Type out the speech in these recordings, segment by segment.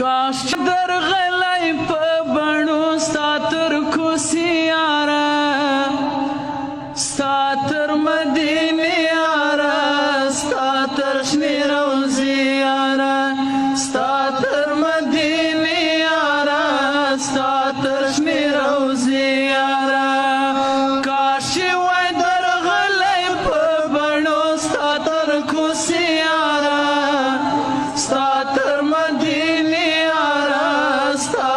کاش درغلی په بڼو ستا تر کوڅې یاره ستا تر مدینې یاره ستا تر شنې روضې یاره ستا تر مدینې یاره ستا تر شنې روضې یاره کاش وای درغلی په بڼو ستا تر کوڅې یاره ستا تر مدینې یاره ستا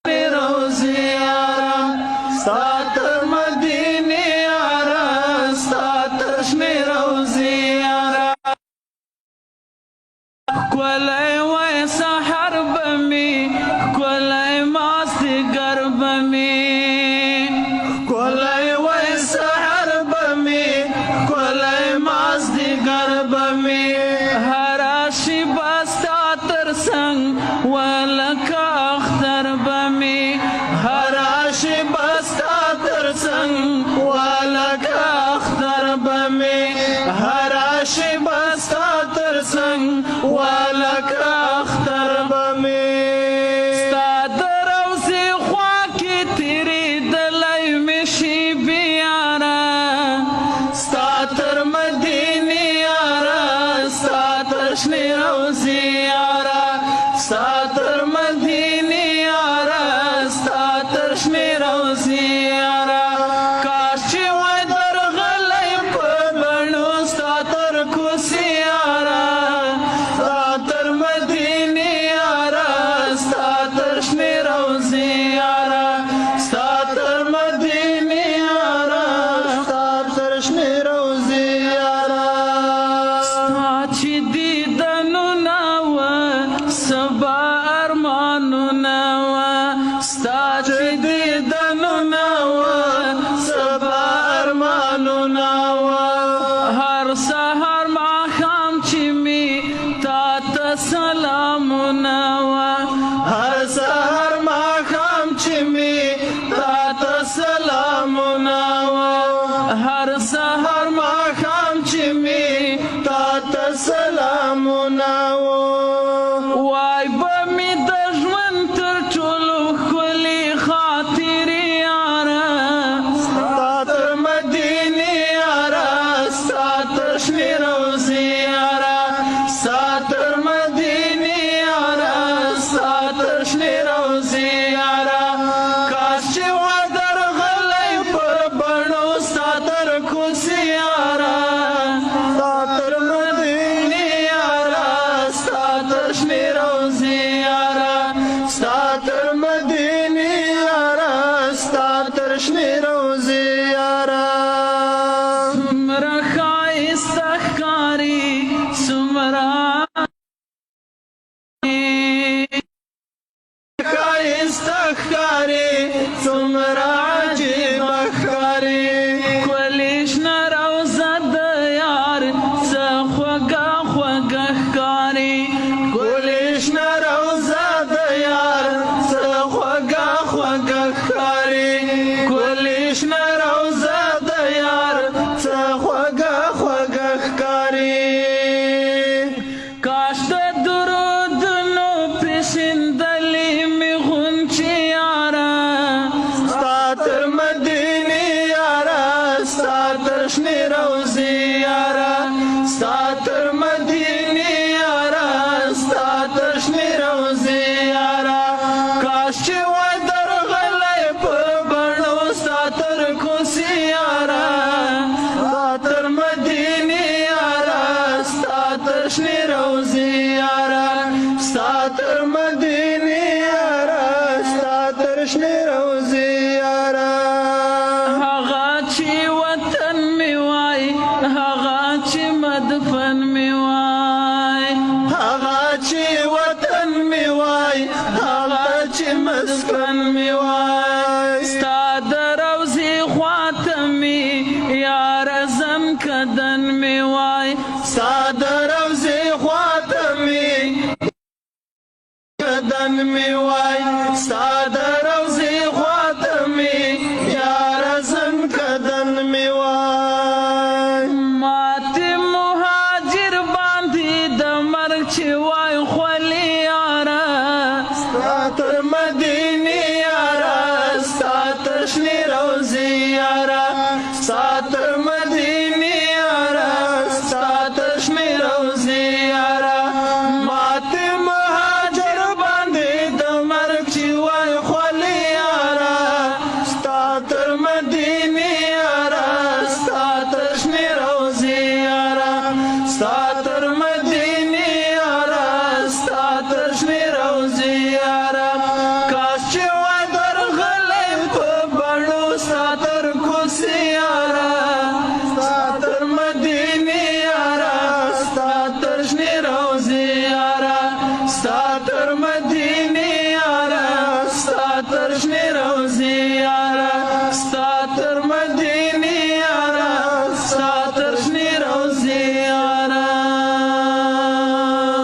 تر روضې یاره ستا تر مدینې یاره ستا تر شنې روضې یاره ښکلی وای سحر به مې ښکلی مازدیګر به مې ښکلی وای سحر به مې ښکلی مازدیګر به مې هره شیبه ستا تر څنګ ولکه اختر به مې هره شیبه ستا تر څنګ ولکه اختر به مې هره شیبه ستا تر څنګ ولکه اختر به مې ستا د روضې خوا کې تېرېدلی مې شیبې یاره ستا تر مدینې یاره ستا تر شنې روضې یاره ستا تر مدینې یاره ستا تر شنې روضې یاره کاش چې وای درغلی په بڼو ستا تر کوڅې یاره ستا تر مدینې یاره ستا تر شنې روضې یاره ستا تر مدینې یاره ستا تر شنې روضې یاره ستا چې دیدنونه وه سبا ارمانونه وه ستا چې دیدنونه وه سبا ارمانونه وه هر سهار ماښام چې مې تا ته سلامونه وه هر سهار ماښام چې مې تا ته سلامونه وه هر سهار ماښام چې مې تا ته سلامونه وه وای به مې د ژوند تر ټولو ښکلې خاطرې یاره ستا تر مدینې یاره ستا تر شنې روضې یاره ستا تر مدینې یاره ستا تر شنې روضې یاره کاش چې وای درغلی په بڼو ستا تر کوڅې یاره ستا تر مدینې یاره ستا تر شنې روضې یاره ستا تر مدینې یاره ستا تر شنې روضې یاره څومره ښایسته ښکاري څومره ښایسته ښکاري څومره عجیبه ښکاري ښکلې شنه روضه د یار څه خوږه خوږه ښکاري ښکلې شنه روضه د یار څه خوږه خوږه ښکاري ښکلې شنه روضه د یار څه خوږه خوږه ښکاري کاش د درودونو پېژندلې مې غونچې یاره ستا تر مدینې یاره ستا تر شنې روضې یاره ستا تر مدینې یاره ستا تر شنې روضې یاره کاش چې وای درغلی په بڼو ستا تر کوڅې یاره ستا تر مدینې یاره ستا تر شنې روضې یاره ستا تر مدینې یاره ستا تر شنې روضې یاره هغه چې وطن مې وای هغه چې مدفن مې وای هغه چې وطن مې وای هغه چې مسکن مې وای ستا د روضې خوا ته مې یاره ځم کدن مې وای ستا د روضې خوا ته مې کدن مې وای ستا د